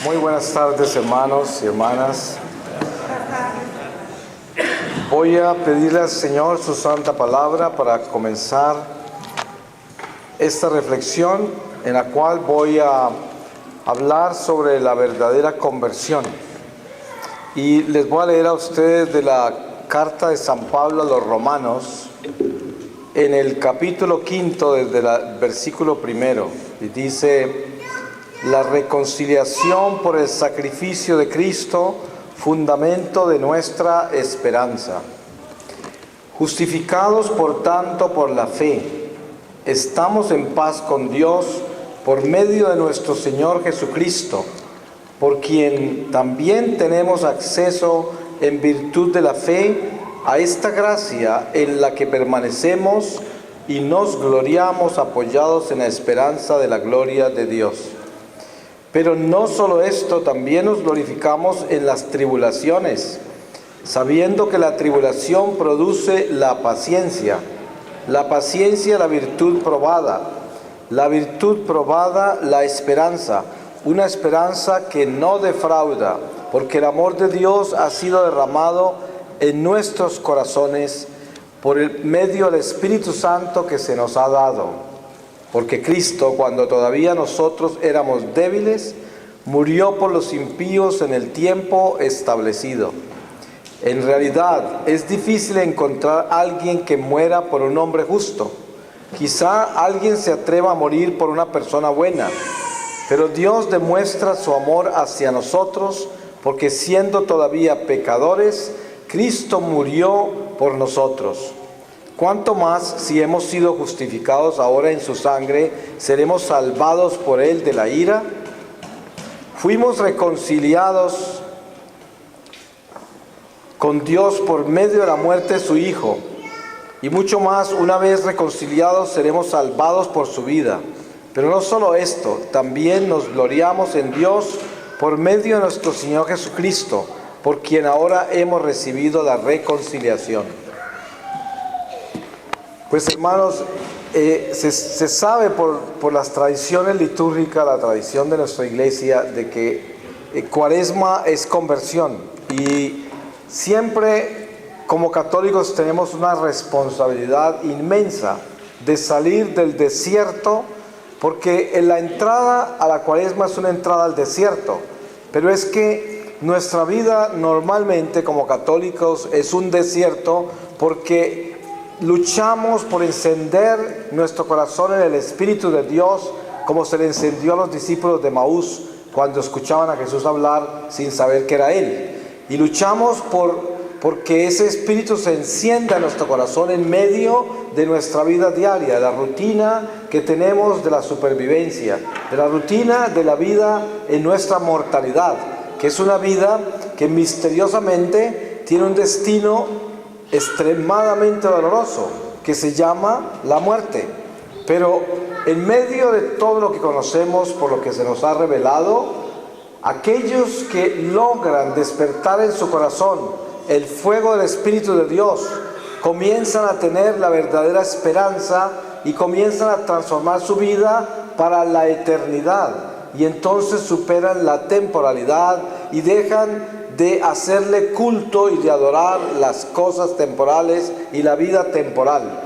Muy buenas tardes, hermanos y hermanas. Voy a pedirle al Señor su santa palabra para comenzar esta reflexión en la cual voy a hablar sobre la verdadera conversión. Y les voy a leer a ustedes de la carta de San Pablo a los Romanos, en el capítulo 5, desde el versículo 1, y dice: la reconciliación por el sacrificio de Cristo, fundamento de nuestra esperanza. Justificados por tanto por la fe, estamos en paz con Dios por medio de nuestro Señor Jesucristo, por quien también tenemos acceso en virtud de la fe a esta gracia en la que permanecemos y nos gloriamos apoyados en la esperanza de la gloria de Dios. Pero no solo esto, también nos glorificamos en las tribulaciones, sabiendo que la tribulación produce la paciencia la virtud probada, la virtud probada la esperanza, una esperanza que no defrauda, porque el amor de Dios ha sido derramado en nuestros corazones por el medio del Espíritu Santo que se nos ha dado. Porque Cristo, cuando todavía nosotros éramos débiles, murió por los impíos en el tiempo establecido. En realidad, es difícil encontrar a alguien que muera por un hombre justo. Quizá alguien se atreva a morir por una persona buena, pero Dios demuestra su amor hacia nosotros, porque siendo todavía pecadores, Cristo murió por nosotros. ¿Cuánto más, si hemos sido justificados ahora en su sangre, seremos salvados por él de la ira? Fuimos reconciliados con Dios por medio de la muerte de su Hijo, y mucho más, una vez reconciliados, seremos salvados por su vida. Pero no solo esto, también nos gloriamos en Dios por medio de nuestro Señor Jesucristo, por quien ahora hemos recibido la reconciliación. Pues hermanos, se sabe por las tradiciones litúrgicas, la tradición de nuestra iglesia, de que Cuaresma es conversión, y siempre como católicos tenemos una responsabilidad inmensa de salir del desierto, porque en la entrada a la Cuaresma es una entrada al desierto, pero es que nuestra vida normalmente como católicos es un desierto porque luchamos por encender nuestro corazón en el Espíritu de Dios, como se le encendió a los discípulos de Maús cuando escuchaban a Jesús hablar sin saber que era Él. Y luchamos porque ese Espíritu se encienda en nuestro corazón en medio de nuestra vida diaria, de la rutina que tenemos de la supervivencia, de la rutina de la vida en nuestra mortalidad, que es una vida que misteriosamente tiene un destino extremadamente doloroso, que se llama la muerte. Pero en medio de todo lo que conocemos, por lo que se nos ha revelado, aquellos que logran despertar en su corazón el fuego del Espíritu de Dios, comienzan a tener la verdadera esperanza y comienzan a transformar su vida para la eternidad, y entonces superan la temporalidad y dejan de hacerle culto y de adorar las cosas temporales y la vida temporal.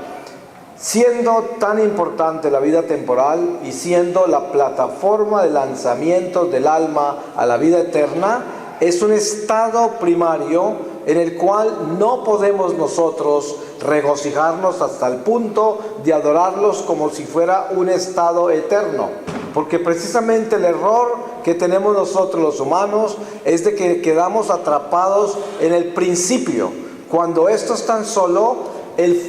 Siendo tan importante la vida temporal y siendo la plataforma de lanzamiento del alma a la vida eterna, es un estado primario en el cual no podemos nosotros regocijarnos hasta el punto de adorarlos como si fuera un estado eterno. Porque precisamente el error que tenemos nosotros los humanos es de que quedamos atrapados en el principio, cuando esto es tan solo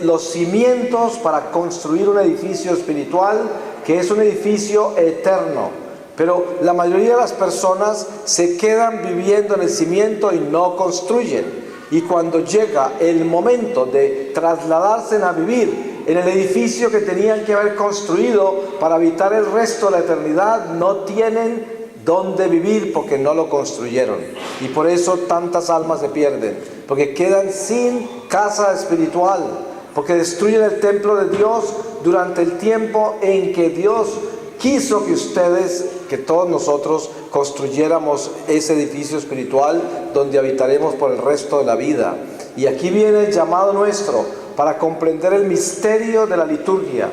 los cimientos para construir un edificio espiritual que es un edificio eterno. Pero la mayoría de las personas se quedan viviendo en el cimiento y no construyen. Y cuando llega el momento de trasladarse a vivir en el edificio que tenían que haber construido para habitar el resto de la eternidad, no tienen dónde vivir porque no lo construyeron. Y por eso tantas almas se pierden, porque quedan sin casa espiritual, porque destruyen el templo de Dios durante el tiempo en que Dios quiso que ustedes, que todos nosotros, construyéramos ese edificio espiritual donde habitaremos por el resto de la vida. Y aquí viene el llamado nuestro para comprender el misterio de la liturgia.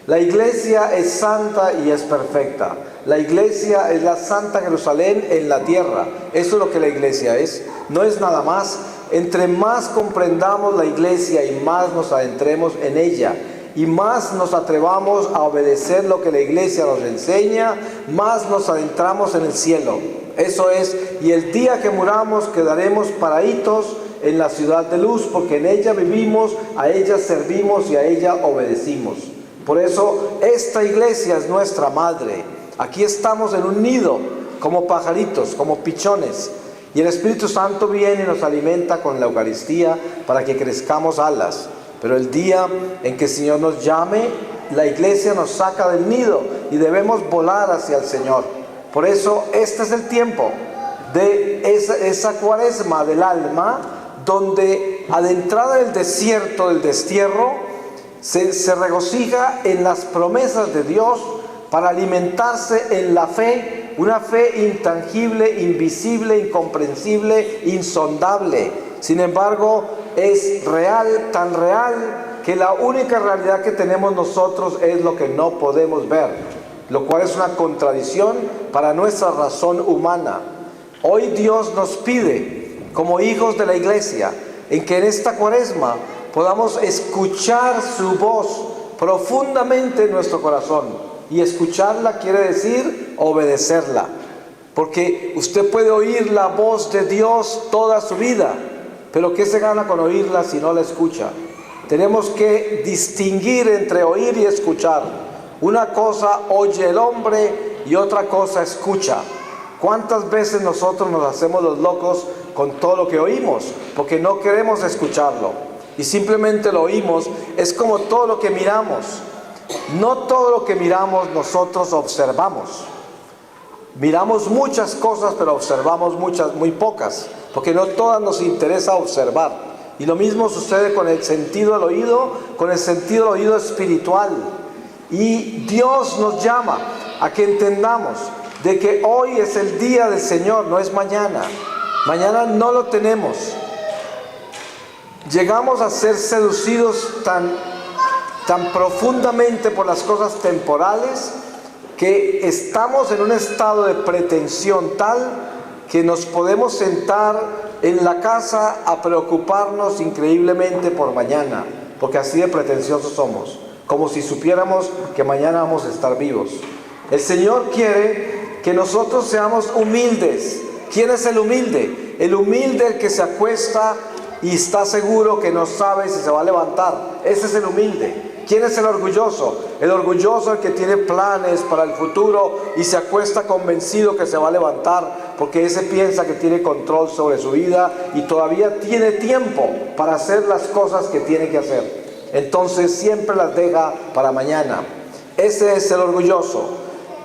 La iglesia es santa y es perfecta. La iglesia es la Santa Jerusalén en la tierra. Eso es lo que la iglesia es. No es nada más. Entre más comprendamos la iglesia y más nos adentremos en ella, y más nos atrevamos a obedecer lo que la iglesia nos enseña, más nos adentramos en el cielo. Eso es, y el día que muramos quedaremos paraditos en la ciudad de luz, porque en ella vivimos, a ella servimos y a ella obedecimos. Por eso esta iglesia es nuestra madre. Aquí estamos en un nido, como pajaritos, como pichones, y el Espíritu Santo viene y nos alimenta con la Eucaristía para que crezcamos alas. Pero el día en que el Señor nos llame, la iglesia nos saca del nido y debemos volar hacia el Señor. Por eso este es el tiempo de esa cuaresma del alma, donde adentrada en el desierto del destierro, se regocija en las promesas de Dios para alimentarse en la fe, una fe intangible, invisible, incomprensible, insondable. Sin embargo, es real, tan real, que la única realidad que tenemos nosotros es lo que no podemos ver, lo cual es una contradicción para nuestra razón humana. Hoy Dios nos pide, como hijos de la iglesia, en que en esta cuaresma podamos escuchar su voz profundamente en nuestro corazón. Y escucharla quiere decir obedecerla, porque usted puede oír la voz de Dios toda su vida, pero ¿qué se gana con oírla si no la escucha? Tenemos que distinguir entre oír y escuchar. Una cosa oye el hombre y otra cosa escucha. ¿Cuántas veces nosotros nos hacemos los locos con todo lo que oímos? Porque no queremos escucharlo y simplemente lo oímos. Es como todo lo que miramos. No todo lo que miramos nosotros observamos. Miramos muchas cosas, pero observamos muy pocas, porque no todas nos interesa observar. Y lo mismo sucede con el sentido del oído, con el sentido del oído espiritual. Y Dios nos llama a que entendamos de que hoy es el día del Señor, no es mañana. Mañana no lo tenemos. Llegamos a ser seducidos tan profundamente por las cosas temporales, que estamos en un estado de pretensión tal que nos podemos sentar en la casa a preocuparnos increíblemente por mañana, porque así de pretenciosos somos, como si supiéramos que mañana vamos a estar vivos. El Señor quiere que nosotros seamos humildes. ¿Quién es el humilde? El humilde, el que se acuesta y está seguro que no sabe si se va a levantar. Ese es el humilde. ¿Quién es el orgulloso? El orgulloso, el que tiene planes para el futuro y se acuesta convencido que se va a levantar, porque ese piensa que tiene control sobre su vida y todavía tiene tiempo para hacer las cosas que tiene que hacer. Entonces siempre las deja para mañana. Ese es el orgulloso.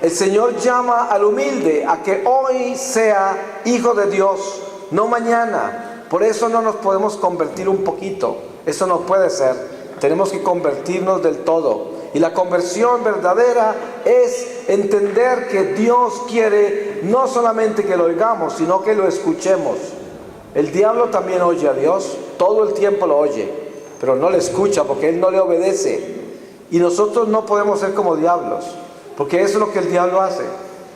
El Señor llama al humilde a que hoy sea hijo de Dios, no mañana. Por eso no nos podemos convertir un poquito. Eso no puede ser. Tenemos que convertirnos del todo. Y la conversión verdadera es entender que Dios quiere no solamente que lo oigamos, sino que lo escuchemos. El diablo también oye a Dios, todo el tiempo lo oye, pero no le escucha porque él no le obedece. Y nosotros no podemos ser como diablos, porque eso es lo que el diablo hace.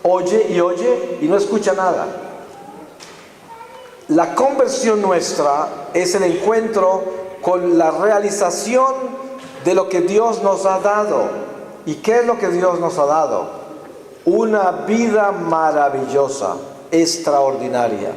Oye y no escucha nada. La conversión nuestra es el encuentro con la realización de lo que Dios nos ha dado. ¿Y qué es lo que Dios nos ha dado? Una vida maravillosa, extraordinaria.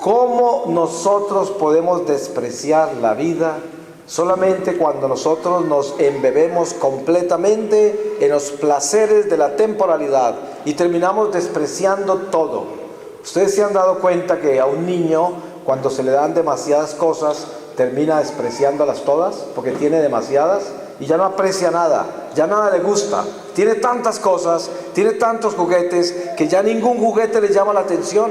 ¿Cómo nosotros podemos despreciar la vida? Solamente cuando nosotros nos embebemos completamente en los placeres de la temporalidad y terminamos despreciando todo. Ustedes se han dado cuenta que a un niño, cuando se le dan demasiadas cosas, termina despreciándolas todas porque tiene demasiadas y ya no aprecia nada, ya nada le gusta. Tiene tantas cosas, tiene tantos juguetes que ya ningún juguete le llama la atención.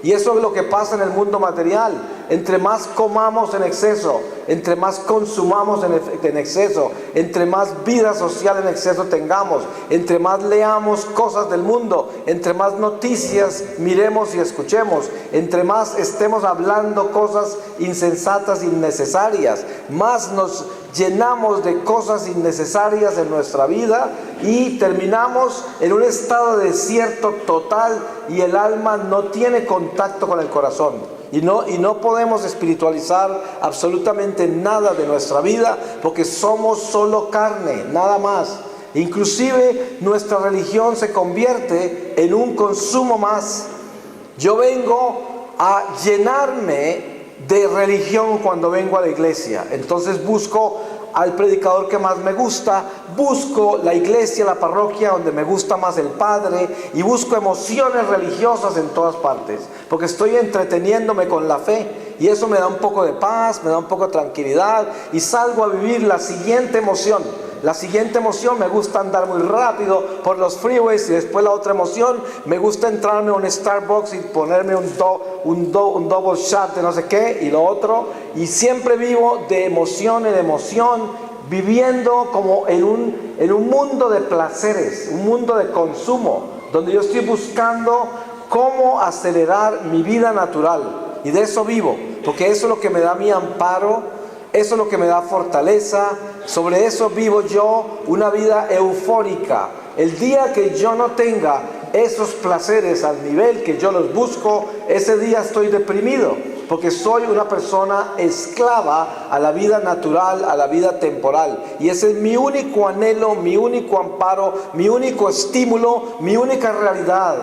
Y eso es lo que pasa en el mundo material. entre más comamos en exceso, entre más consumamos en exceso, entre más vida social en exceso tengamos, entre más leamos cosas del mundo, entre más noticias miremos y escuchemos, entre más estemos hablando cosas insensatas, innecesarias, más nos llenamos de cosas innecesarias en nuestra vida y terminamos en un estado de desierto total y el alma no tiene contacto con el corazón y no podemos espiritualizar absolutamente nada de nuestra vida porque somos solo carne, nada más. Inclusive nuestra religión se convierte en un consumo más. Yo vengo a llenarme de religión cuando vengo a la iglesia, entonces busco al predicador que más me gusta, busco la iglesia, la parroquia donde me gusta más el padre y busco emociones religiosas en todas partes, porque estoy entreteniéndome con la fe y eso me da un poco de paz, me da un poco de tranquilidad y salgo a vivir la siguiente emoción. La siguiente emoción, me gusta andar muy rápido por los freeways y después la otra emoción, me gusta entrarme a un Starbucks y ponerme un double shot de no sé qué y lo otro. Y siempre vivo de emoción en emoción, viviendo como en un mundo de placeres, un mundo de consumo, donde yo estoy buscando cómo acelerar mi vida natural. Y de eso vivo, porque eso es lo que me da mi amparo. Eso es lo que me da fortaleza, sobre eso vivo yo una vida eufórica. El día que yo no tenga esos placeres al nivel que yo los busco, ese día estoy deprimido, porque soy una persona esclava a la vida natural, a la vida temporal. Y ese es mi único anhelo, mi único amparo, mi único estímulo, mi única realidad.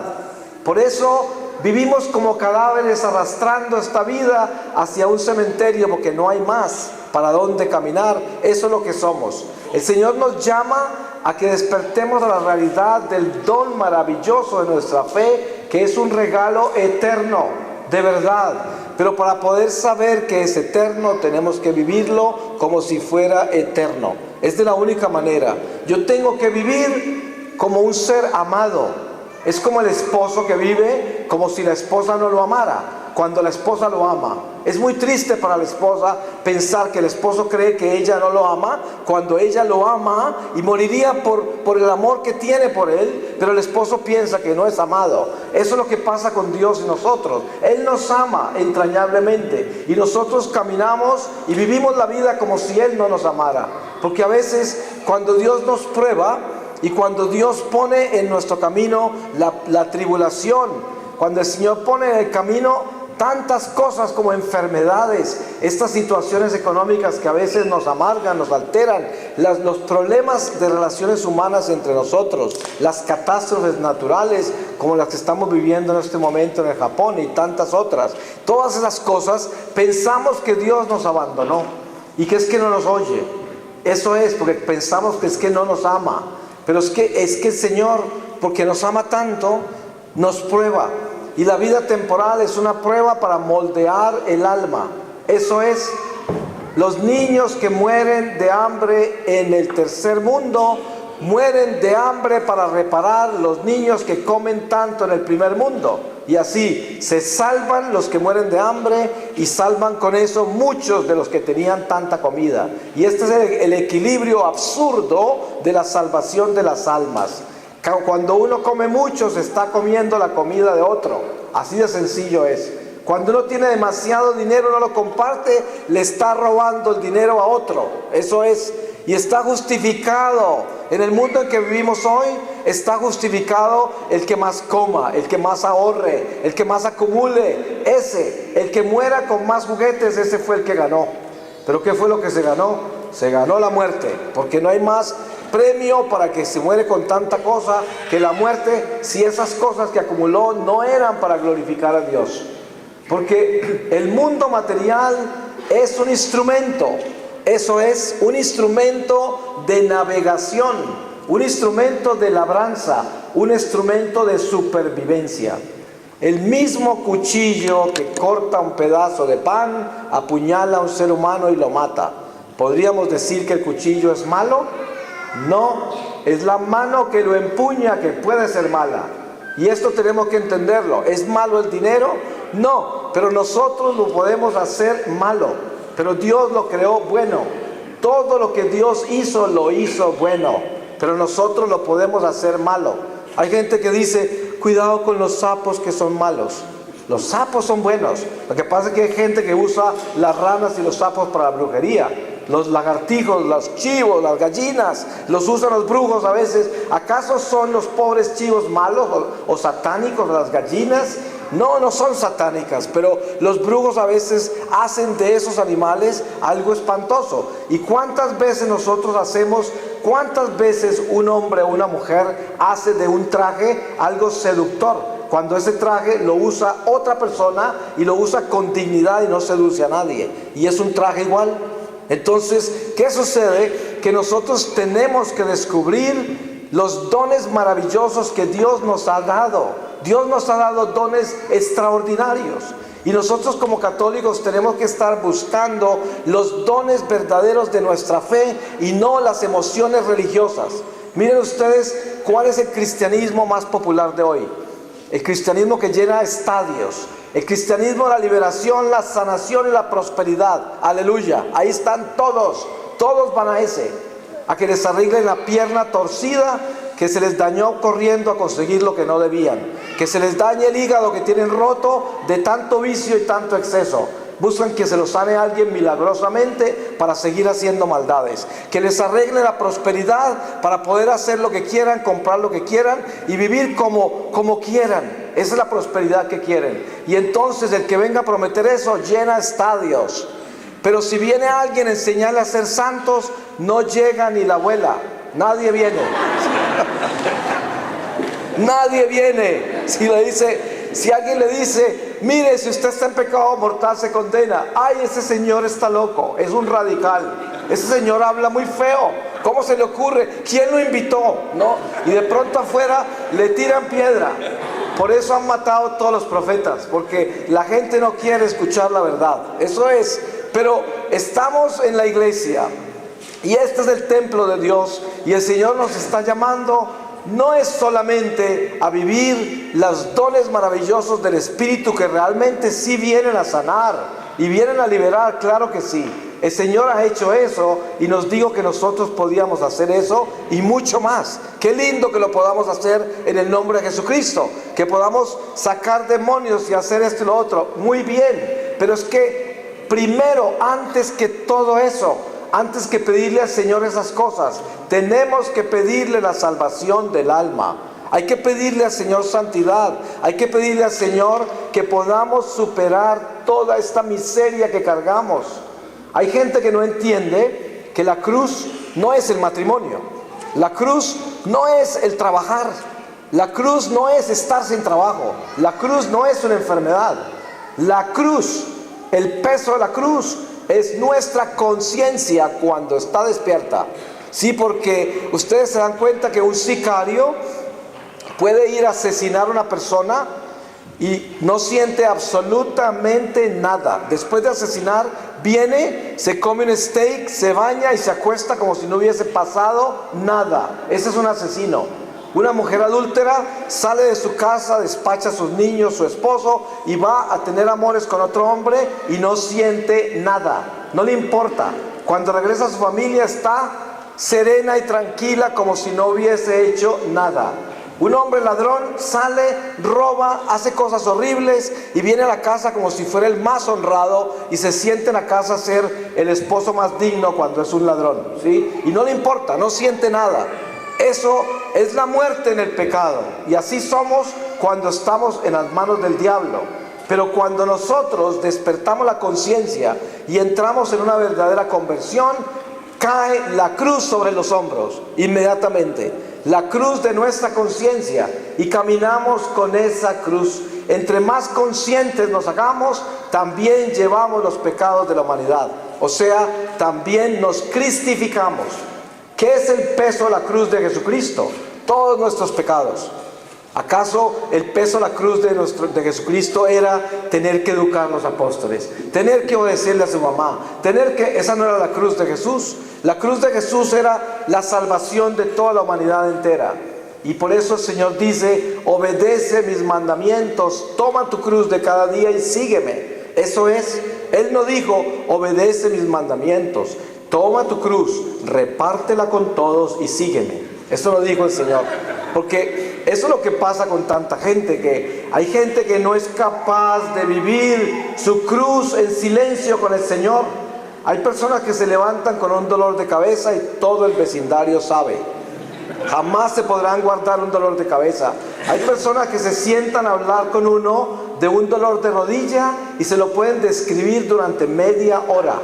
Por eso vivimos como cadáveres arrastrando esta vida hacia un cementerio porque no hay más para dónde caminar. Eso es lo que somos. El Señor nos llama a que despertemos a la realidad del don maravilloso de nuestra fe, que es un regalo eterno, de verdad. Pero para poder saber que es eterno, tenemos que vivirlo como si fuera eterno. Es de la única manera. Yo tengo que vivir como un ser amado. Es como el esposo que vive como si la esposa no lo amara, cuando la esposa lo ama. Es muy triste para la esposa pensar que el esposo cree que ella no lo ama, cuando ella lo ama y moriría por el amor que tiene por él, pero el esposo piensa que no es amado. Eso es lo que pasa con Dios y nosotros. Él nos ama entrañablemente y nosotros caminamos y vivimos la vida como si Él no nos amara. Porque a veces cuando Dios nos prueba, y cuando Dios pone en nuestro camino la tribulación, cuando el Señor pone en el camino tantas cosas como enfermedades, estas situaciones económicas que a veces nos amargan, nos alteran, los problemas de relaciones humanas entre nosotros, las catástrofes naturales como las que estamos viviendo en este momento en el Japón y tantas otras, todas esas cosas, pensamos que Dios nos abandonó y que es que no nos oye. Eso es porque pensamos que es que no nos ama. Pero es que el Señor, porque nos ama tanto, nos prueba. Y la vida temporal es una prueba para moldear el alma. Eso es, los niños que mueren de hambre en el tercer mundo, mueren de hambre para reparar los niños que comen tanto en el primer mundo. Y así se salvan los que mueren de hambre y salvan con eso muchos de los que tenían tanta comida. Y este es el equilibrio absurdo de la salvación de las almas. Cuando uno come mucho, se está comiendo la comida de otro. Así de sencillo es. Cuando uno tiene demasiado dinero, no lo comparte, le está robando el dinero a otro. Eso es. Y está justificado, en el mundo en que vivimos hoy, está justificado el que más coma, el que más ahorre, el que más acumule. El que muera con más juguetes, ese fue el que ganó. ¿Pero qué fue lo que se ganó? Se ganó la muerte, porque no hay más premio para que se muere con tanta cosa que la muerte, si esas cosas que acumuló no eran para glorificar a Dios. Porque el mundo material es un instrumento. Eso es un instrumento de navegación, un instrumento de labranza, un instrumento de supervivencia. El mismo cuchillo que corta un pedazo de pan apuñala a un ser humano y lo mata. ¿Podríamos decir que el cuchillo es malo? No, es la mano que lo empuña que puede ser mala. Y esto tenemos que entenderlo. ¿Es malo el dinero? No, pero nosotros lo podemos hacer malo, pero Dios lo creó bueno. Todo lo que Dios hizo, lo hizo bueno, pero nosotros lo podemos hacer malo. Hay gente que dice, cuidado con los sapos que son malos. Los sapos son buenos. Lo que pasa es que hay gente que usa las ranas y los sapos para la brujería. Los lagartijos, los chivos, las gallinas, los usan los brujos a veces. ¿Acaso son los pobres chivos malos o satánicos las gallinas? No, no son satánicas, pero los brujos a veces hacen de esos animales algo espantoso. ¿Y cuántas veces cuántas veces un hombre o una mujer hace de un traje algo seductor? Cuando ese traje lo usa otra persona y lo usa con dignidad y no seduce a nadie. Y es un traje igual. Entonces, ¿qué sucede? Que nosotros tenemos que descubrir los dones maravillosos que Dios nos ha dado. Dios nos ha dado dones extraordinarios. Y nosotros como católicos tenemos que estar buscando los dones verdaderos de nuestra fe y no las emociones religiosas. Miren ustedes cuál es el cristianismo más popular de hoy. El cristianismo que llena estadios. El cristianismo de la liberación, la sanación y la prosperidad. Aleluya. Ahí están todos. Todos van a ese. A que les arreglen la pierna torcida que se les dañó corriendo a conseguir lo que no debían. Que se les dañe el hígado que tienen roto de tanto vicio y tanto exceso. Buscan que se lo sane alguien milagrosamente para seguir haciendo maldades. Que les arregle la prosperidad para poder hacer lo que quieran, comprar lo que quieran y vivir como quieran. Esa es la prosperidad que quieren. Y entonces el que venga a prometer eso llena estadios. Pero si viene alguien a enseñarle a ser santos, no llega ni la abuela. Nadie viene. Nadie viene. Si alguien le dice, mire, si usted está en pecado mortal se condena. Ay, ese señor está loco, es un radical. Ese señor habla muy feo. ¿Cómo se le ocurre? ¿Quién lo invitó? ¿No? Y de pronto afuera le tiran piedra. Por eso han matado a todos los profetas, porque la gente no quiere escuchar la verdad. Eso es. Pero estamos en la iglesia y este es el templo de Dios y el Señor nos está llamando. No es solamente a vivir los dones maravillosos del Espíritu que realmente sí vienen a sanar y vienen a liberar, claro que sí. El Señor ha hecho eso y nos dijo que nosotros podíamos hacer eso y mucho más. Qué lindo que lo podamos hacer en el nombre de Jesucristo, que podamos sacar demonios y hacer esto y lo otro. Muy bien, pero es que primero, antes que todo eso, antes que pedirle al Señor esas cosas, tenemos que pedirle la salvación del alma. Hay que pedirle al Señor santidad. Hay que pedirle al Señor que podamos superar toda esta miseria que cargamos. Hay gente que no entiende que la cruz no es el matrimonio. La cruz no es el trabajar. La cruz no es estar sin trabajo. La cruz no es una enfermedad. La cruz, el peso de la cruz es nuestra conciencia cuando está despierta. Sí, porque ustedes se dan cuenta que un sicario puede ir a asesinar a una persona y no siente absolutamente nada. Después de asesinar, viene, se come un steak, se baña y se acuesta como si no hubiese pasado nada. Ese es un asesino. Una mujer adúltera sale de su casa, despacha a sus niños, su esposo y va a tener amores con otro hombre y no siente nada, no le importa. Cuando regresa a su familia está serena y tranquila como si no hubiese hecho nada. Un hombre ladrón sale, roba, hace cosas horribles y viene a la casa como si fuera el más honrado y se siente en la casa a ser el esposo más digno cuando es un ladrón, ¿sí? Y no le importa, no siente nada. Eso es la muerte en el pecado. Y así somos cuando estamos en las manos del diablo. Pero cuando nosotros despertamos la conciencia y entramos en una verdadera conversión, cae la cruz sobre los hombros inmediatamente. La cruz de nuestra conciencia. Y caminamos con esa cruz. Entre más conscientes nos hagamos, también llevamos los pecados de la humanidad. O sea, también nos cristificamos. ¿Qué es el peso de la cruz de Jesucristo? Todos nuestros pecados. ¿Acaso el peso de la cruz de Jesucristo era tener que educar a los apóstoles? Tener que obedecerle a su mamá. Esa no era la cruz de Jesús. La cruz de Jesús era la salvación de toda la humanidad entera. Y por eso el Señor dice, obedece mis mandamientos, toma tu cruz de cada día y sígueme. Eso es, Él no dijo, obedece mis mandamientos, toma tu cruz, repártela con todos y sígueme. Eso lo dijo el Señor. Porque eso es lo que pasa con tanta gente, que hay gente que no es capaz de vivir su cruz en silencio con el Señor. Hay personas que se levantan con un dolor de cabeza y todo el vecindario sabe. Jamás se podrán guardar un dolor de cabeza. Hay personas que se sientan a hablar con uno de un dolor de rodilla y se lo pueden describir durante media hora.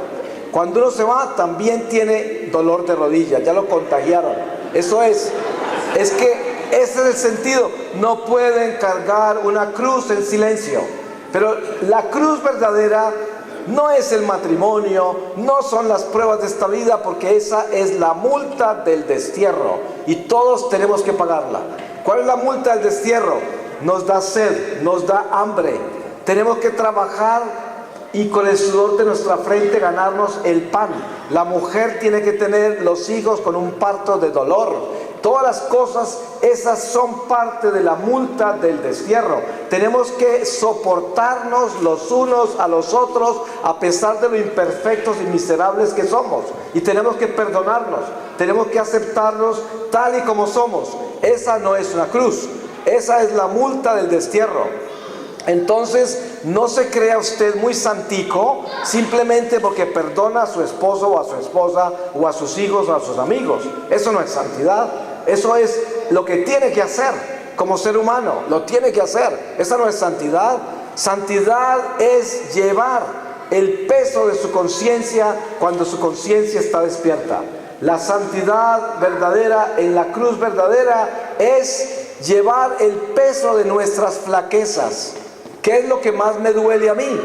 Cuando uno se va, también tiene dolor de rodilla, ya lo contagiaron. Eso es que ese es el sentido. No pueden cargar una cruz en silencio. Pero la cruz verdadera no es el matrimonio, no son las pruebas de esta vida, porque esa es la multa del destierro y todos tenemos que pagarla. ¿Cuál es la multa del destierro? Nos da sed, nos da hambre, tenemos que trabajar y con el sudor de nuestra frente ganarnos el pan. La mujer tiene que tener los hijos con un parto de dolor. Todas las cosas, esas son parte de la multa del destierro. Tenemos que soportarnos los unos a los otros a pesar de lo imperfectos y miserables que somos. Y tenemos que perdonarnos, tenemos que aceptarnos tal y como somos. Esa no es una cruz, esa es la multa del destierro. Entonces, no se crea usted muy santico simplemente porque perdona a su esposo o a su esposa o a sus hijos o a sus amigos. Eso no es santidad. Eso es lo que tiene que hacer como ser humano, lo tiene que hacer. Esa no es santidad. Santidad es llevar el peso de su conciencia cuando su conciencia está despierta. La santidad verdadera en la cruz verdadera es llevar el peso de nuestras flaquezas. ¿Qué es lo que más me duele a mí?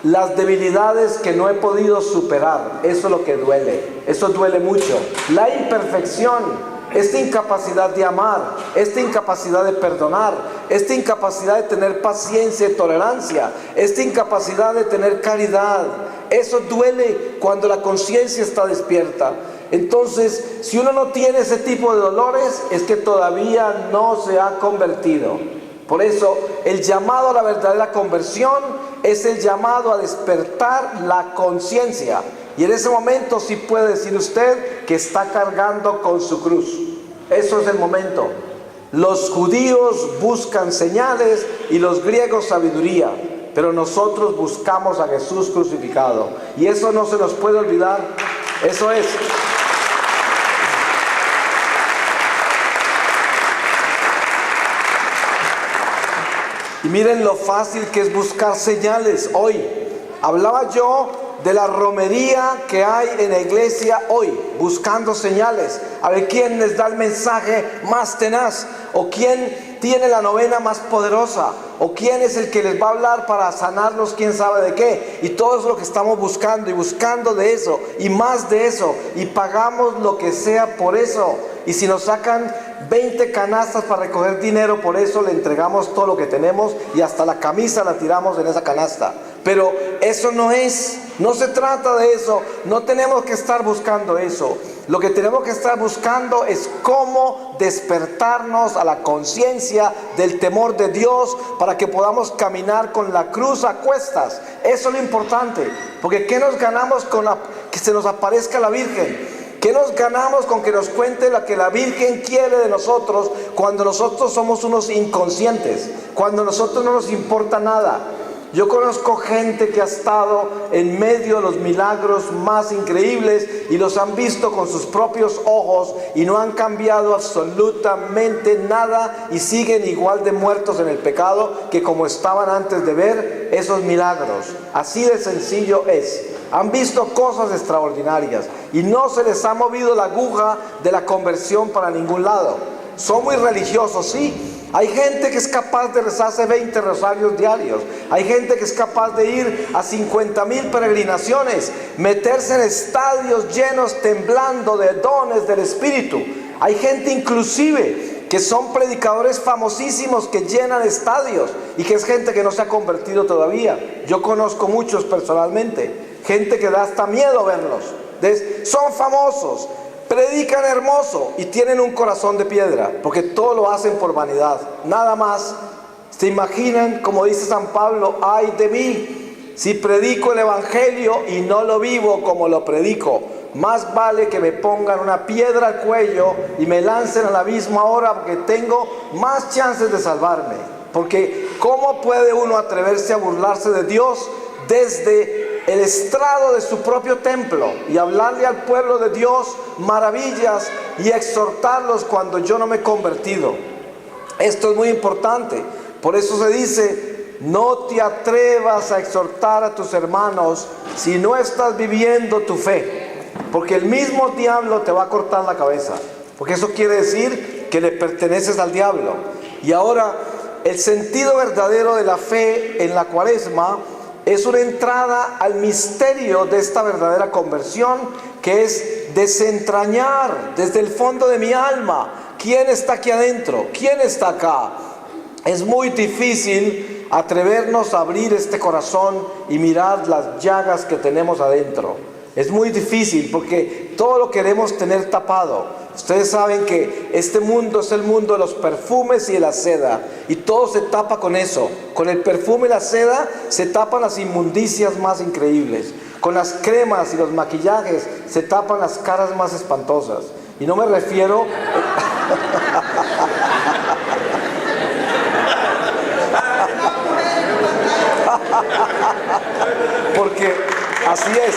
Las debilidades que no he podido superar. Eso es lo que duele. Eso duele mucho. La imperfección. Esta incapacidad de amar, esta incapacidad de perdonar, esta incapacidad de tener paciencia y tolerancia, esta incapacidad de tener caridad, eso duele cuando la conciencia está despierta. Entonces, si uno no tiene ese tipo de dolores, es que todavía no se ha convertido. Por eso, el llamado a la verdadera conversión es el llamado a despertar la conciencia. Y en ese momento sí puede decir usted que está cargando con su cruz. Eso es el momento. Los judíos buscan señales y los griegos sabiduría, pero nosotros buscamos a Jesús crucificado. Y eso no se nos puede olvidar. Eso es. Y miren lo fácil que es buscar señales hoy. Hablaba yo de la romería que hay en la iglesia hoy, buscando señales, a ver quién les da el mensaje más tenaz, o quién tiene la novena más poderosa, o quién es el que les va a hablar para sanarlos, quién sabe de qué, y todo es lo que estamos buscando, y buscando de eso, y más de eso, y pagamos lo que sea por eso, y si nos sacan 20 canastas para recoger dinero, por eso le entregamos todo lo que tenemos, y hasta la camisa la tiramos en esa canasta. Pero eso no se trata de eso, no tenemos que estar buscando eso. Lo que tenemos que estar buscando es cómo despertarnos a la conciencia del temor de Dios para que podamos caminar con la cruz a cuestas. Eso es lo importante, porque ¿qué nos ganamos con que se nos aparezca la Virgen? ¿Qué nos ganamos con que nos cuente lo que la Virgen quiere de nosotros cuando nosotros somos unos inconscientes, cuando a nosotros no nos importa nada? Yo conozco gente que ha estado en medio de los milagros más increíbles y los han visto con sus propios ojos y no han cambiado absolutamente nada y siguen igual de muertos en el pecado que como estaban antes de ver esos milagros. Así de sencillo es. Han visto cosas extraordinarias y no se les ha movido la aguja de la conversión para ningún lado. Son muy religiosos, sí. Hay gente que es capaz de rezarse 20 rosarios diarios. Hay gente que es capaz de ir a 50,000 peregrinaciones, meterse en estadios llenos temblando de dones del Espíritu. Hay gente inclusive que son predicadores famosísimos que llenan estadios y que es gente que no se ha convertido todavía. Yo conozco muchos personalmente, gente que da hasta miedo verlos. Son famosos, predican hermoso y tienen un corazón de piedra, porque todo lo hacen por vanidad, nada más. ¿Se imaginan, como dice San Pablo, ay de mí, Si predico el evangelio y no lo vivo como lo predico, más vale que me pongan una piedra al cuello y me lancen al abismo ahora, porque tengo más chances de salvarme. Porque ¿cómo puede uno atreverse a burlarse de Dios desde el estrado de su propio templo y hablarle al pueblo de Dios maravillas y exhortarlos cuando yo no me he convertido? Esto es muy importante. Por eso se dice: no te atrevas a exhortar a tus hermanos si no estás viviendo tu fe, porque el mismo diablo te va a cortar la cabeza, porque eso quiere decir que le perteneces al diablo. Y ahora, el sentido verdadero de la fe en la Cuaresma es una entrada al misterio de esta verdadera conversión, que es desentrañar desde el fondo de mi alma quién está aquí adentro, quién está acá. Es muy difícil atrevernos a abrir este corazón y mirar las llagas que tenemos adentro. Es muy difícil porque todo lo queremos tener tapado. Ustedes saben que este mundo es el mundo de los perfumes y de la seda, y todo se tapa con eso. Con el perfume y la seda se tapan las inmundicias más increíbles. Con las cremas y los maquillajes se tapan las caras más espantosas. Y no me refiero... porque así es.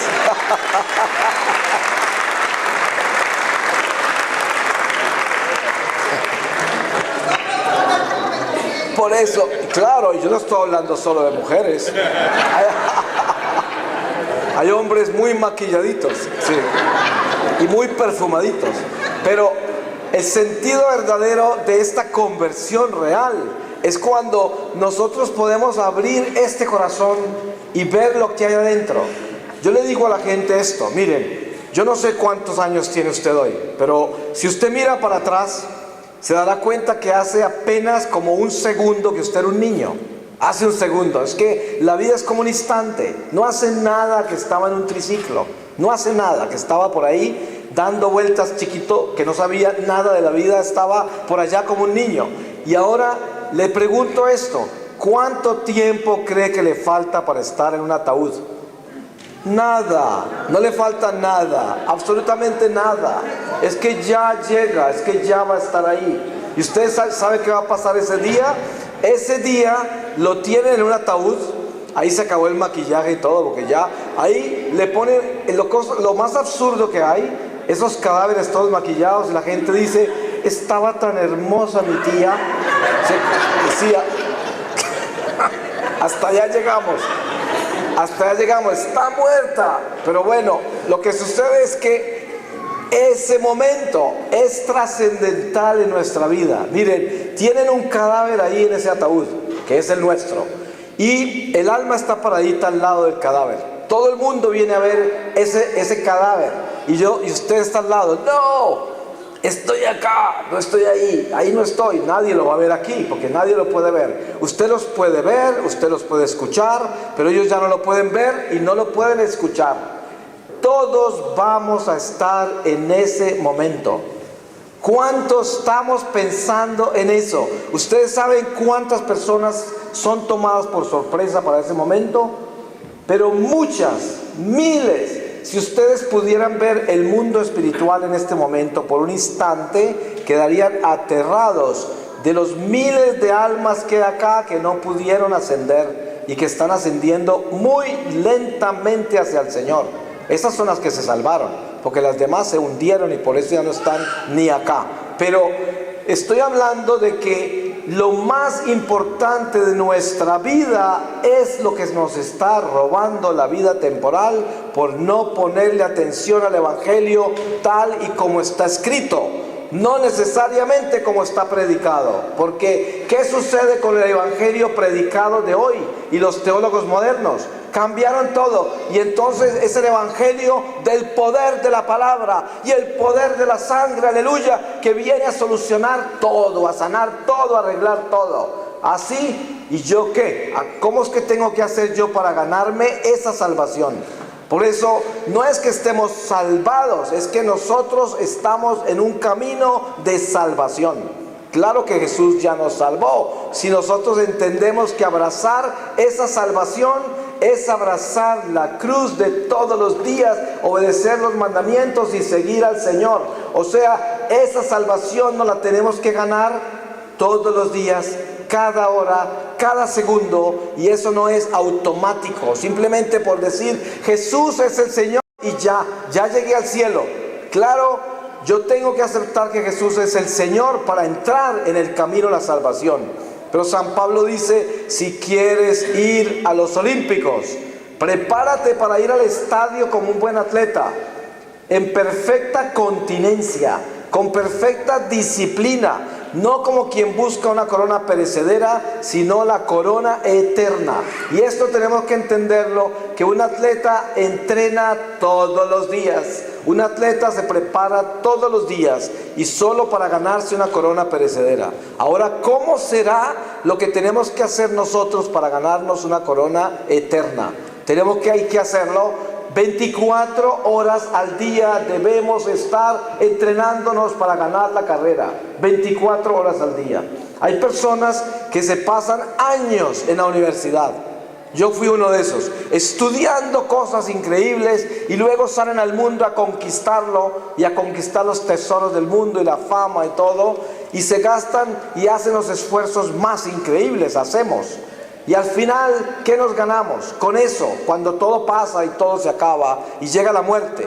Por eso, claro, yo no estoy hablando solo de mujeres. Hay hombres muy maquilladitos, sí, y muy perfumaditos. Pero el sentido verdadero de esta conversión real es cuando nosotros podemos abrir este corazón y ver lo que hay adentro. Yo le digo a la gente esto: miren, yo no sé cuántos años tiene usted hoy, pero si usted mira para atrás, se dará cuenta que hace apenas como un segundo que usted era un niño. Hace un segundo. Es que la vida es como un instante. No hace nada que estaba en un triciclo, no hace nada que estaba por ahí dando vueltas chiquito, que no sabía nada de la vida, estaba por allá como un niño. Y ahora le pregunto esto: ¿cuánto tiempo cree que le falta para estar en un ataúd? Nada, no le falta nada, absolutamente nada. Es que ya llega, es que ya va a estar ahí. ¿Y usted sabe qué va a pasar ese día? Ese día lo tienen en un ataúd. Ahí se acabó el maquillaje y todo, porque ya ahí le ponen lo más absurdo que hay, esos cadáveres todos maquillados. Y la gente dice: estaba tan hermosa mi tía. Decía, hasta allá llegamos. Hasta allá llegamos, está muerta. Pero bueno, lo que sucede es que ese momento es trascendental en nuestra vida. Miren, tienen un cadáver ahí en ese ataúd, que es el nuestro, y el alma está paradita al lado del cadáver. Todo el mundo viene a ver ese cadáver, y usted está al lado. No, estoy acá, no estoy ahí no estoy. Nadie lo va a ver aquí, porque nadie lo puede ver. Usted los puede ver, usted los puede escuchar, pero ellos ya no lo pueden ver y no lo pueden escuchar. Todos vamos a estar en ese momento. ¿Cuántos estamos pensando en eso? ¿Ustedes saben cuántas personas son tomadas por sorpresa para ese momento? Pero muchas, miles. Si ustedes pudieran ver el mundo espiritual en este momento por un instante, quedarían aterrados de los miles de almas que hay acá que no pudieron ascender y que están ascendiendo muy lentamente hacia el Señor. Esas son las que se salvaron, porque las demás se hundieron y por eso ya no están ni acá. Pero estoy hablando de que lo más importante de nuestra vida es lo que nos está robando la vida temporal por no ponerle atención al Evangelio tal y como está escrito, no necesariamente como está predicado. Porque ¿qué sucede con el Evangelio predicado de hoy y los teólogos modernos? Cambiaron todo, y entonces es el evangelio del poder de la palabra y el poder de la sangre, aleluya, que viene a solucionar todo, a sanar todo, a arreglar todo. Así, ¿y yo qué? ¿Cómo es que tengo que hacer yo para ganarme esa salvación? Por eso no es que estemos salvados, es que nosotros estamos en un camino de salvación. Claro que Jesús ya nos salvó. Si nosotros entendemos que abrazar esa salvación es abrazar la cruz de todos los días, obedecer los mandamientos y seguir al Señor. O sea, esa salvación nos la tenemos que ganar todos los días, cada hora, cada segundo, y eso no es automático, simplemente por decir Jesús es el Señor y ya llegué al cielo. Claro, yo tengo que aceptar que Jesús es el Señor para entrar en el camino de la salvación. Pero San Pablo dice, si quieres ir a los Olímpicos, prepárate para ir al estadio como un buen atleta, en perfecta continencia, con perfecta disciplina, no como quien busca una corona perecedera, sino la corona eterna. Y esto tenemos que entenderlo, que un atleta entrena todos los días. Un atleta se prepara todos los días y solo para ganarse una corona perecedera. Ahora, ¿cómo será lo que tenemos que hacer nosotros para ganarnos una corona eterna? Hay que hacerlo 24 horas al día. Debemos estar entrenándonos para ganar la carrera. 24 horas al día. Hay personas que se pasan años en la universidad. Yo fui uno de esos, estudiando cosas increíbles, y luego salen al mundo a conquistarlo y a conquistar los tesoros del mundo y la fama y todo, y se gastan y hacen los esfuerzos más increíbles, y al final, ¿qué nos ganamos con eso? Cuando todo pasa y todo se acaba y llega la muerte,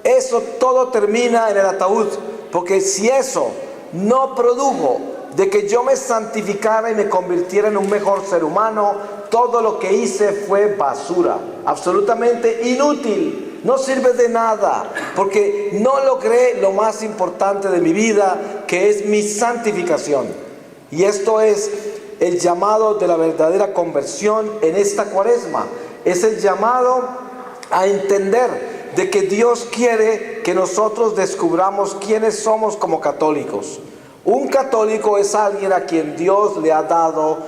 eso todo termina en el ataúd, porque si eso no produjo de que yo me santificara y me convirtiera en un mejor ser humano, todo lo que hice fue basura, absolutamente inútil, no sirve de nada, porque no logré lo más importante de mi vida, que es mi santificación. Y esto es el llamado de la verdadera conversión en esta Cuaresma, es el llamado a entender de que Dios quiere que nosotros descubramos quiénes somos como católicos. Un católico es alguien a quien Dios le ha dado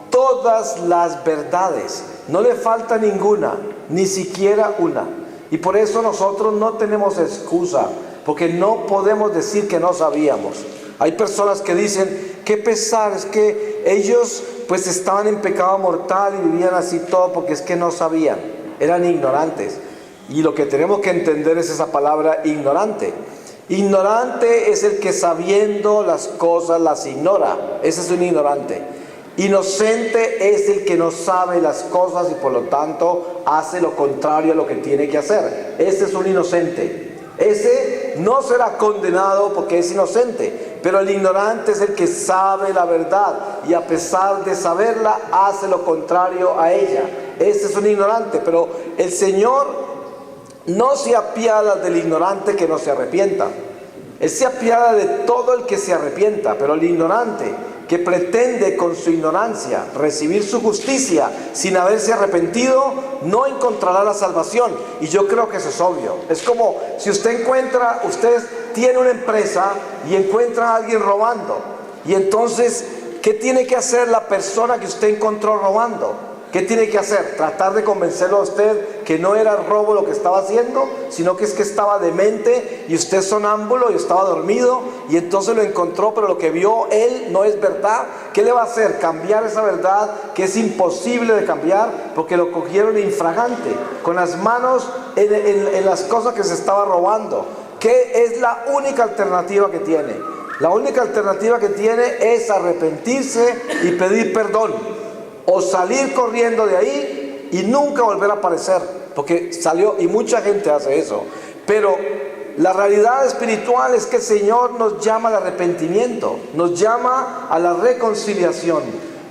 todas las verdades, no le falta ninguna, ni siquiera una. Y por eso nosotros no tenemos excusa, porque no podemos decir que no sabíamos. Hay personas que dicen, qué pesar, es que ellos pues estaban en pecado mortal y vivían así todo porque es que no sabían, eran ignorantes. Y lo que tenemos que entender es esa palabra ignorante. Ignorante es el que sabiendo las cosas las ignora, ese es un ignorante. Inocente es el que no sabe las cosas y por lo tanto hace lo contrario a lo que tiene que hacer. Ese es un inocente. Ese no será condenado porque es inocente, pero el ignorante es el que sabe la verdad y a pesar de saberla hace lo contrario a ella. Ese es un ignorante, pero el Señor no se apiada del ignorante que no se arrepienta. Él se apiada de todo el que se arrepienta, pero el ignorante que pretende con su ignorancia recibir su justicia sin haberse arrepentido, no encontrará la salvación. Y yo creo que eso es obvio. Es como si usted tiene una empresa y encuentra a alguien robando. Y entonces, ¿qué tiene que hacer la persona que usted encontró robando? ¿Qué tiene que hacer? ¿Tratar de convencerlo a usted que no era robo lo que estaba haciendo, sino que es que estaba demente y usted sonámbulo y estaba dormido y entonces lo encontró, pero lo que vio él no es verdad? ¿Qué le va a hacer? Cambiar esa verdad que es imposible de cambiar porque lo cogieron infragante, con las manos en las cosas que se estaba robando. ¿Qué es la única alternativa que tiene? La única alternativa que tiene es arrepentirse y pedir perdón. O salir corriendo de ahí y nunca volver a aparecer, porque salió, y mucha gente hace eso. Pero la realidad espiritual es que el Señor nos llama al arrepentimiento, nos llama a la reconciliación.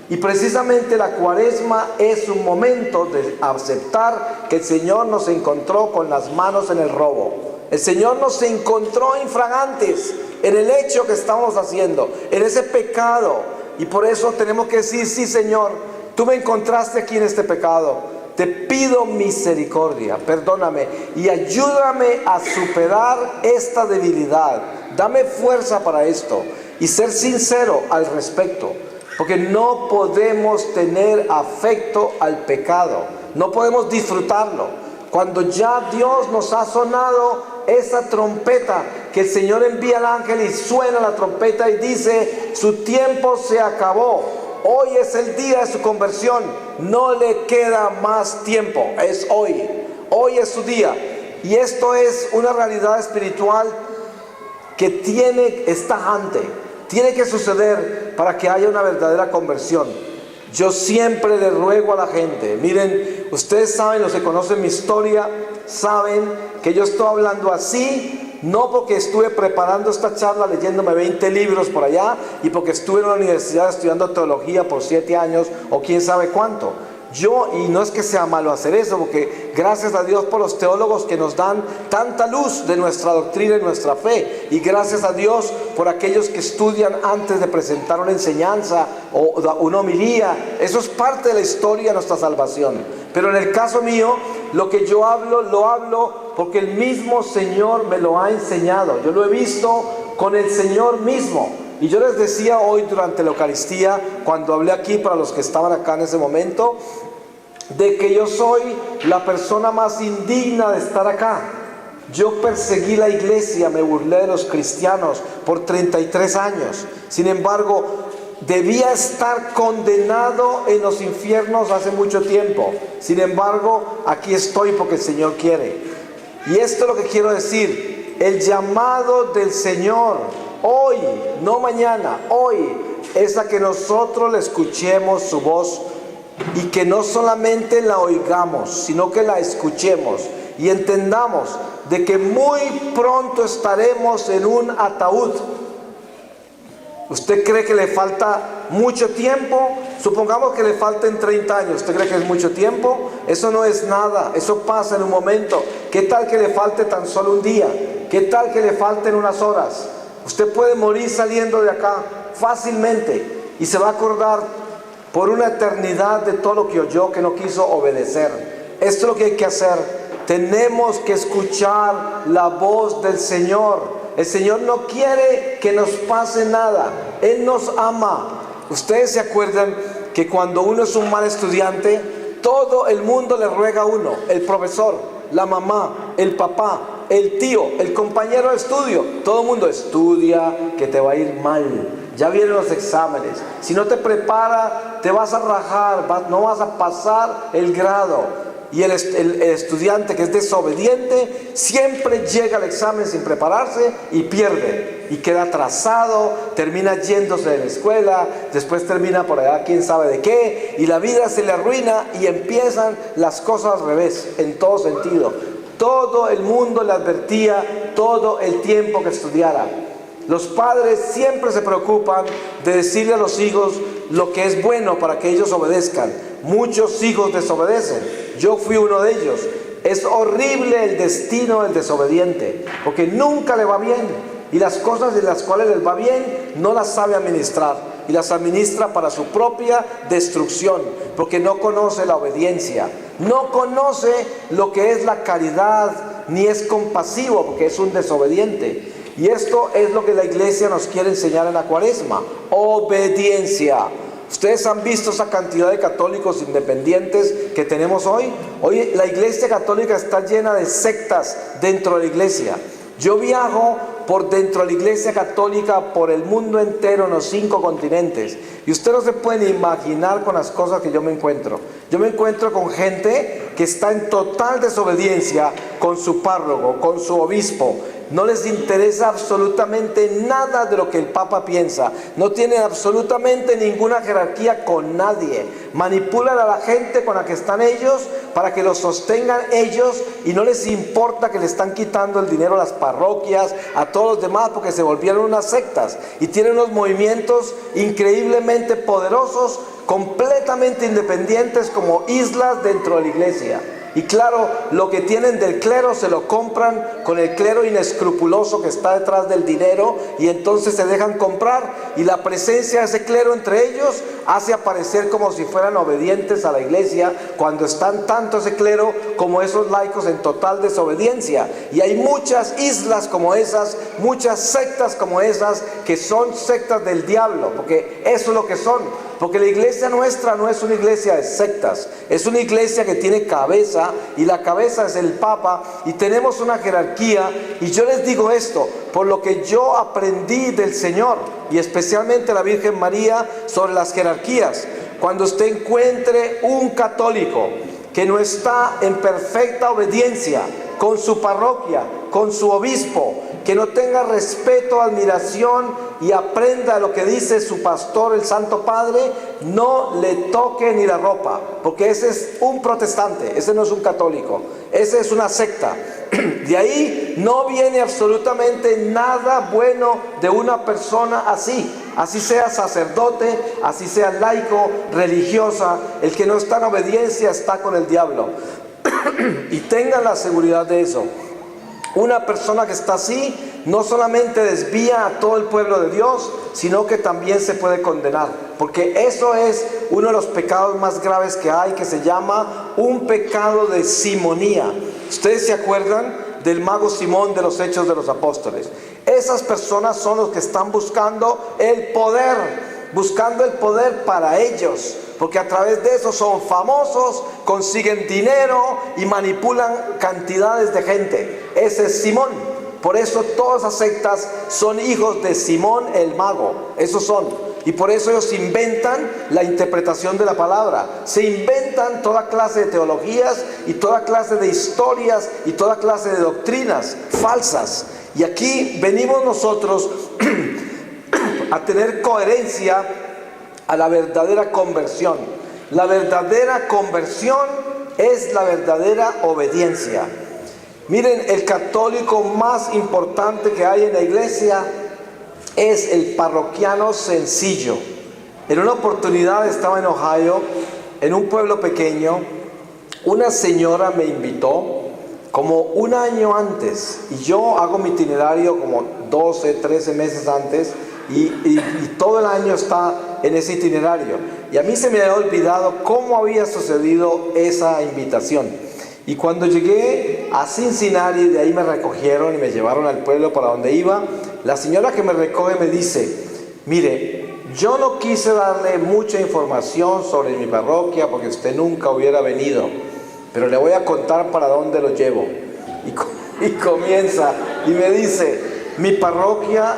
Y precisamente la Cuaresma es un momento de aceptar que el Señor nos encontró con las manos en el robo. El Señor nos encontró infragantes en el hecho que estamos haciendo, en ese pecado. Y por eso tenemos que decir, sí, Señor, tú me encontraste aquí en este pecado, te pido misericordia, perdóname y ayúdame a superar esta debilidad, dame fuerza para esto y ser sincero al respecto, porque no podemos tener afecto al pecado, no podemos disfrutarlo. Cuando ya Dios nos ha sonado esa trompeta, que el Señor envía al ángel y suena la trompeta y dice, su tiempo se acabó. Hoy es el día de su conversión. No le queda más tiempo. Es hoy. Hoy es su día. Y esto es una realidad espiritual que es tajante. Tiene que suceder para que haya una verdadera conversión. Yo siempre le ruego a la gente, miren, ustedes saben, los que conocen mi historia, saben que yo estoy hablando así, no porque estuve preparando esta charla leyéndome 20 libros por allá y porque estuve en la universidad estudiando teología por 7 años o quién sabe cuánto. Y no es que sea malo hacer eso, porque gracias a Dios por los teólogos que nos dan tanta luz de nuestra doctrina y nuestra fe, y gracias a Dios por aquellos que estudian antes de presentar una enseñanza o una homilía. Eso es parte de la historia de nuestra salvación. Pero en el caso mío, lo que yo hablo, lo hablo porque el mismo Señor me lo ha enseñado. Yo lo he visto con el Señor mismo. Y yo les decía hoy durante la Eucaristía, cuando hablé aquí para los que estaban acá en ese momento, de que yo soy la persona más indigna de estar acá. Yo perseguí la iglesia, me burlé de los cristianos por 33 años. Sin embargo, debía estar condenado en los infiernos hace mucho tiempo. Sin embargo, aquí estoy porque el Señor quiere. Y esto es lo que quiero decir. El llamado del Señor hoy, no mañana, hoy, es a que nosotros le escuchemos su voz y que no solamente la oigamos, sino que la escuchemos y entendamos de que muy pronto estaremos en un ataúd. ¿Usted cree que le falta mucho tiempo? Supongamos que le falten 30 años. ¿Usted cree que es mucho tiempo? Eso no es nada, eso pasa en un momento. ¿Qué tal que le falte tan solo un día? ¿Qué tal que le falten unas horas? Usted puede morir saliendo de acá fácilmente y se va a acordar por una eternidad de todo lo que oyó, que no quiso obedecer. Esto es lo que hay que hacer. Tenemos que escuchar la voz del Señor. El Señor no quiere que nos pase nada. Él nos ama. Ustedes se acuerdan que cuando uno es un mal estudiante, todo el mundo le ruega a uno, el profesor, la mamá, el papá, el tío, el compañero de estudio. Todo el mundo estudia, que te va a ir mal. Ya vienen los exámenes. Si no te prepara, te vas a rajar, no vas a pasar el grado. Y el estudiante que es desobediente siempre llega al examen sin prepararse y pierde. Y queda atrasado, termina yéndose de la escuela, después termina por allá quién sabe de qué. Y la vida se le arruina y empiezan las cosas al revés, en todo sentido. Todo el mundo le advertía todo el tiempo que estudiara. Los padres siempre se preocupan de decirle a los hijos lo que es bueno para que ellos obedezcan. Muchos hijos desobedecen. Yo fui uno de ellos. Es horrible el destino del desobediente, porque nunca le va bien. Y las cosas de las cuales les va bien, no las sabe administrar. Y las administra para su propia destrucción, porque no conoce la obediencia. No conoce lo que es la caridad, ni es compasivo, porque es un desobediente. Y esto es lo que la iglesia nos quiere enseñar en la Cuaresma: obediencia. Ustedes han visto esa cantidad de católicos independientes que tenemos hoy. Hoy la iglesia católica está llena de sectas dentro de la iglesia. Yo viajo por dentro de la iglesia católica por el mundo entero, en los 5 continentes, y ustedes no se pueden imaginar con las cosas que yo me encuentro. Yo me encuentro con gente que está en total desobediencia con su párroco, con su obispo. No les interesa absolutamente nada de lo que el Papa piensa. No tienen absolutamente ninguna jerarquía con nadie. Manipulan a la gente con la que están ellos para que los sostengan ellos, y no les importa que le están quitando el dinero a las parroquias, a todos los demás, porque se volvieron unas sectas y tienen unos movimientos increíblemente poderosos, completamente independientes, como islas dentro de la iglesia. Y claro, lo que tienen del clero se lo compran con el clero inescrupuloso que está detrás del dinero, y entonces se dejan comprar, y la presencia de ese clero entre ellos hace aparecer como si fueran obedientes a la iglesia, cuando están tanto ese clero como esos laicos en total desobediencia. Y hay muchas islas como esas, muchas sectas como esas, que son sectas del diablo, porque eso es lo que son. Porque la iglesia nuestra no es una iglesia de sectas, es una iglesia que tiene cabeza, y la cabeza es el Papa, y tenemos una jerarquía. Y yo les digo esto, por lo que yo aprendí del Señor, y especialmente la Virgen María, sobre las jerarquías. Cuando usted encuentre un católico que no está en perfecta obediencia con su parroquia, con su obispo, que no tenga respeto, admiración y aprenda lo que dice su pastor, el Santo Padre, no le toque ni la ropa, porque ese es un protestante, ese no es un católico, ese es una secta. De ahí no viene absolutamente nada bueno de una persona así, así sea sacerdote, así sea laico, religiosa. El que no está en obediencia está con el diablo. Y tengan la seguridad de eso. Una persona que está así no solamente desvía a todo el pueblo de Dios, sino que también se puede condenar, porque eso es uno de los pecados más graves que hay, que se llama un pecado de simonía. ¿Ustedes se acuerdan del mago Simón de los Hechos de los Apóstoles? Esas personas son los que están buscando el poder para ellos, porque a través de eso son famosos, consiguen dinero y manipulan cantidades de gente. Ese es Simón. Por eso todas esas sectas son hijos de Simón el mago, esos son. Y por eso ellos inventan la interpretación de la palabra, se inventan toda clase de teologías y toda clase de historias y toda clase de doctrinas falsas. Y aquí venimos nosotros a tener coherencia a la verdadera conversión. La verdadera conversión es la verdadera obediencia. Miren, el católico más importante que hay en la iglesia es el parroquiano sencillo. En una oportunidad estaba en Ohio, en un pueblo pequeño. Una señora me invitó como un año antes, y yo hago mi itinerario como 12, 13 meses antes, y todo el año está en ese itinerario. Y a mí se me había olvidado cómo había sucedido esa invitación. Y cuando llegué a Cincinnati, de ahí me recogieron y me llevaron al pueblo para donde iba. La señora que me recoge me dice: mire, yo no quise darle mucha información sobre mi parroquia porque usted nunca hubiera venido, pero le voy a contar para dónde lo llevo. Y comienza y me dice: mi parroquia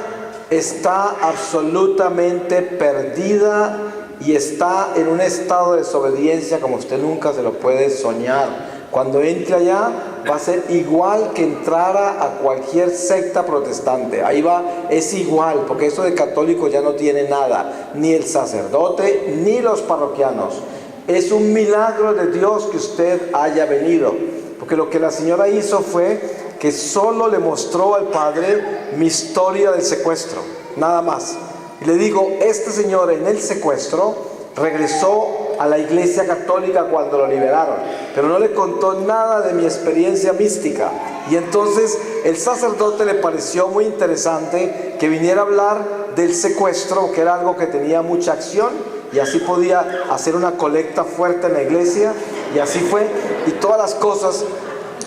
está absolutamente perdida y está en un estado de desobediencia como usted nunca se lo puede soñar. Cuando entre allá va a ser igual que entrara a cualquier secta protestante. Ahí va, es igual, porque eso de católico ya no tiene nada, ni el sacerdote ni los parroquianos. Es un milagro de Dios que usted haya venido, porque lo que la señora hizo fue que solo le mostró al padre mi historia del secuestro, nada más. Y le digo: este señor en el secuestro regresó a la iglesia católica cuando lo liberaron, pero no le contó nada de mi experiencia mística. Y entonces el sacerdote le pareció muy interesante que viniera a hablar del secuestro, que era algo que tenía mucha acción, y así podía hacer una colecta fuerte en la iglesia. Y así fue, y todas las cosas.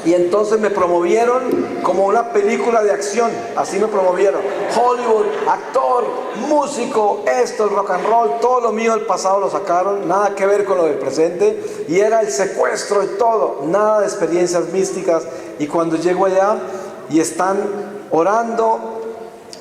Y entonces me promovieron como una película de acción, así me promovieron. Hollywood, actor, músico, esto, el rock and roll, todo lo mío del pasado lo sacaron, nada que ver con lo del presente, y era el secuestro y todo, nada de experiencias místicas. Y cuando llego allá y están orando,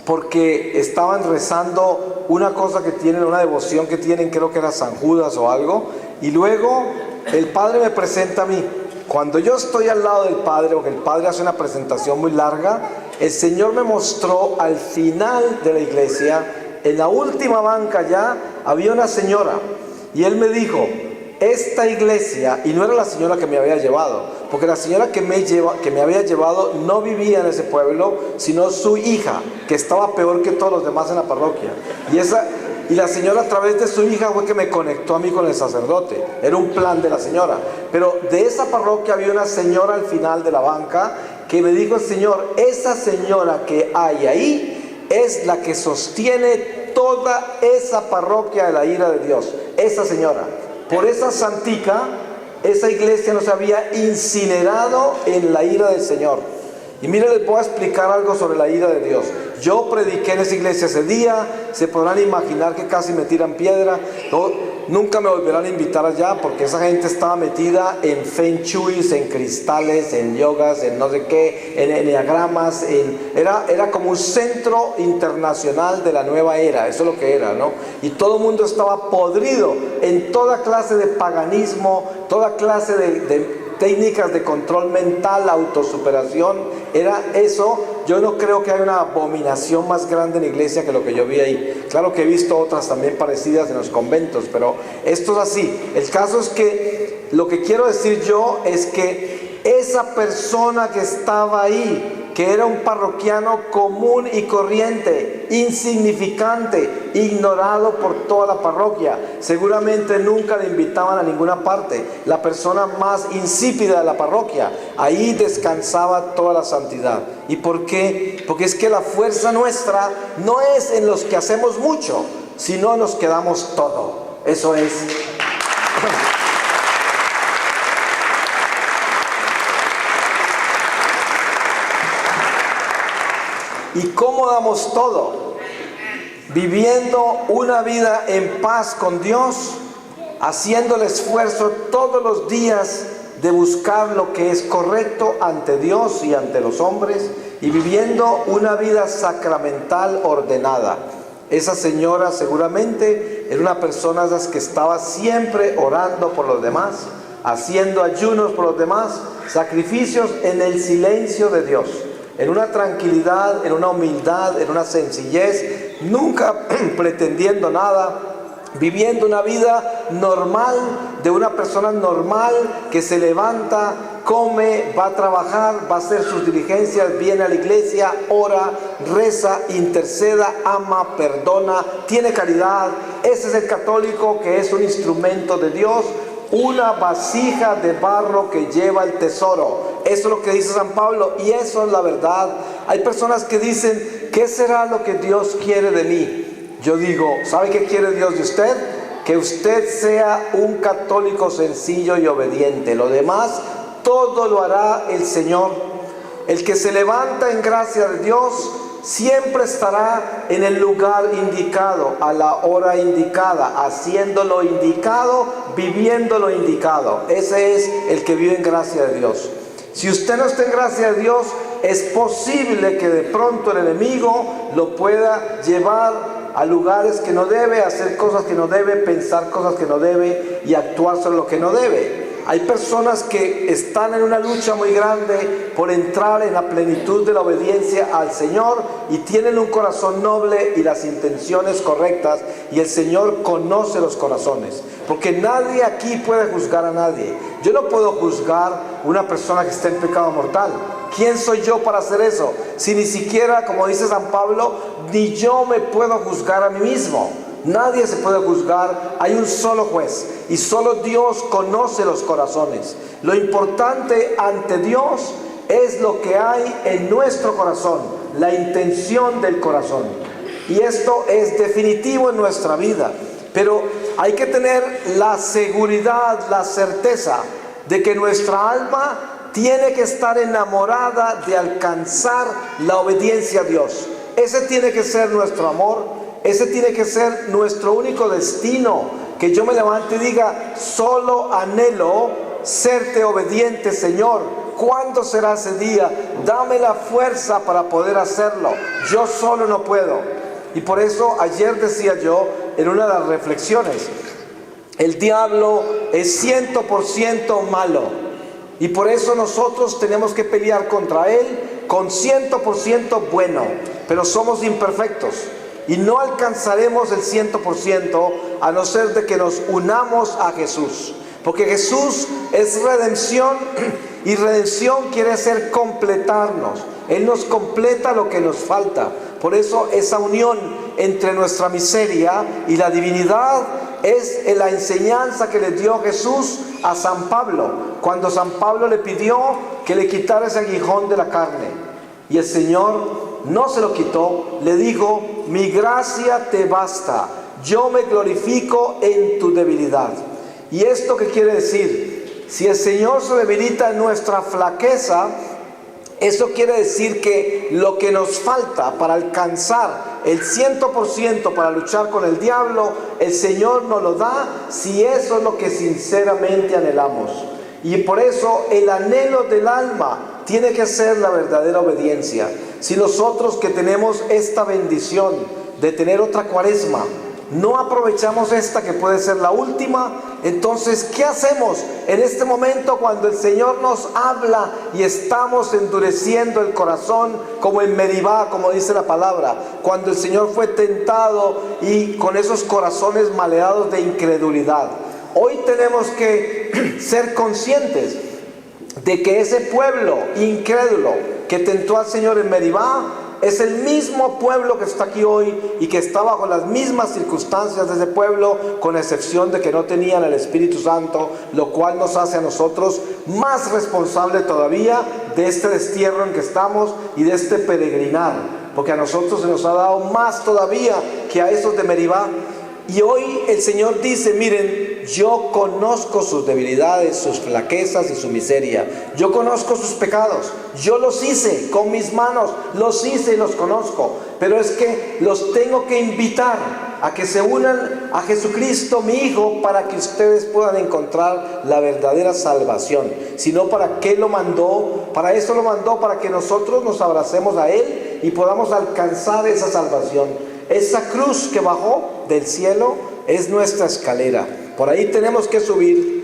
porque estaban rezando una cosa que tienen, una devoción que tienen, creo que era San Judas o algo, y luego el padre me presenta a mí. Cuando yo estoy al lado del padre, porque el padre hace una presentación muy larga, el Señor me mostró al final de la iglesia, en la última banca ya, había una señora, y él me dijo: esta iglesia, y no era la señora que me había llevado, porque la señora que me había llevado no vivía en ese pueblo, sino su hija, que estaba peor que todos los demás en la parroquia. Y la señora, a través de su hija, fue que me conectó a mí con el sacerdote. Era un plan de la señora. Pero de esa parroquia había una señora al final de la banca que me dijo el Señor: esa señora que hay ahí es la que sostiene toda esa parroquia de la ira de Dios. Esa señora. Por esa santica, esa iglesia no se había incinerado en la ira del Señor. Y miren, les voy a explicar algo sobre la ira de Dios. Yo prediqué en esa iglesia ese día, se podrán imaginar que casi me tiran piedra. Nunca me volverán a invitar allá porque esa gente estaba metida en feng shui, en cristales, en yogas, en no sé qué, en enneagramas. Era como un centro internacional de la nueva era, eso es lo que era, ¿no? Y todo el mundo estaba podrido en toda clase de paganismo, toda clase de técnicas de control mental, autosuperación. Era eso. Yo no creo que haya una abominación más grande en la iglesia que lo que yo vi ahí. Claro que he visto otras también parecidas en los conventos, pero esto es así. El caso es que lo que quiero decir yo es que esa persona que estaba ahí, que era un parroquiano común y corriente, insignificante, ignorado por toda la parroquia, seguramente nunca le invitaban a ninguna parte, la persona más insípida de la parroquia, ahí descansaba toda la santidad. ¿Y por qué? Porque es que la fuerza nuestra no es en los que hacemos mucho, sino en los que damos todo. Eso es. ¿Y cómo damos todo? Viviendo una vida en paz con Dios, haciendo el esfuerzo todos los días de buscar lo que es correcto ante Dios y ante los hombres, y viviendo una vida sacramental ordenada. Esa señora seguramente era una persona de las que estaba siempre orando por los demás, haciendo ayunos por los demás, sacrificios en el silencio de Dios, en una tranquilidad, en una humildad, en una sencillez, nunca pretendiendo nada, viviendo una vida normal de una persona normal que se levanta, come, va a trabajar, va a hacer sus diligencias, viene a la iglesia, ora, reza, interceda, ama, perdona, tiene caridad. Ese es el católico que es un instrumento de Dios, una vasija de barro que lleva el tesoro. Eso es lo que dice San Pablo, y eso es la verdad. Hay personas que dicen, ¿qué será lo que Dios quiere de mí? Yo digo, ¿sabe qué quiere Dios de usted? Que usted sea un católico sencillo y obediente. Lo demás, todo lo hará el Señor. El que se levanta en gracia de Dios siempre estará en el lugar indicado, a la hora indicada, haciendo lo indicado, viviendo lo indicado. Ese es el que vive en gracia de Dios. Si usted no está en gracia de Dios, es posible que de pronto el enemigo lo pueda llevar a lugares que no debe, hacer cosas que no debe, pensar cosas que no debe y actuar sobre lo que no debe. Hay personas que están en una lucha muy grande por entrar en la plenitud de la obediencia al Señor y tienen un corazón noble y las intenciones correctas, y el Señor conoce los corazones, porque nadie aquí puede juzgar a nadie. Yo no puedo juzgar a una persona que está en pecado mortal. ¿Quién soy yo para hacer eso? Si ni siquiera, como dice San Pablo, ni yo me puedo juzgar a mí mismo. Nadie se puede juzgar, hay un solo juez y solo Dios conoce los corazones. Lo importante ante Dios es lo que hay en nuestro corazón, la intención del corazón. Y esto es definitivo en nuestra vida, pero hay que tener la seguridad, la certeza de que nuestra alma tiene que estar enamorada de alcanzar la obediencia a Dios. Ese tiene que ser nuestro amor. Ese tiene que ser nuestro único destino, que yo me levante y diga, solo anhelo serte obediente, Señor. ¿Cuándo será ese día? Dame la fuerza para poder hacerlo. Yo solo no puedo. Y por eso ayer decía yo en una de las reflexiones, el diablo es 100% malo. Y por eso nosotros tenemos que pelear contra él con 100% bueno. Pero somos imperfectos. Y no alcanzaremos el 100% a no ser de que nos unamos a Jesús. Porque Jesús es redención, y redención quiere decir completarnos. Él nos completa lo que nos falta. Por eso esa unión entre nuestra miseria y la divinidad es la enseñanza que le dio Jesús a San Pablo, cuando San Pablo le pidió que le quitara ese aguijón de la carne. Y el Señor no se lo quitó, le dijo, mi gracia te basta, yo me glorifico en tu debilidad. ¿Y esto qué quiere decir? Si el Señor se debilita en nuestra flaqueza, Eso quiere decir que lo que nos falta para alcanzar el 100% para luchar con el diablo, el Señor nos lo da si eso es lo que sinceramente anhelamos. Y por eso el anhelo del alma tiene que ser la verdadera obediencia. Si nosotros que tenemos esta bendición de tener otra cuaresma, no aprovechamos esta que puede ser la última, entonces ¿qué hacemos en este momento cuando el Señor nos habla y estamos endureciendo el corazón como en Meribá, como dice la palabra, cuando el Señor fue tentado y con esos corazones maleados de incredulidad? Hoy tenemos que ser conscientes de que ese pueblo incrédulo que tentó al Señor en Meribá es el mismo pueblo que está aquí hoy y que está bajo las mismas circunstancias de ese pueblo, con excepción de que no tenían el Espíritu Santo, lo cual nos hace a nosotros más responsables todavía de este destierro en que estamos y de este peregrinar, porque a nosotros se nos ha dado más todavía que a esos de Meribá. Y hoy el Señor dice, miren, yo conozco sus debilidades, sus flaquezas y su miseria. Yo conozco sus pecados. Yo los hice con mis manos, los hice y los conozco. Pero es que los tengo que invitar a que se unan a Jesucristo, mi Hijo, para que ustedes puedan encontrar la verdadera salvación. Si no, ¿para qué lo mandó? Para eso lo mandó, para que nosotros nos abracemos a Él y podamos alcanzar esa salvación. Esa cruz que bajó del cielo es nuestra escalera. Por ahí tenemos que subir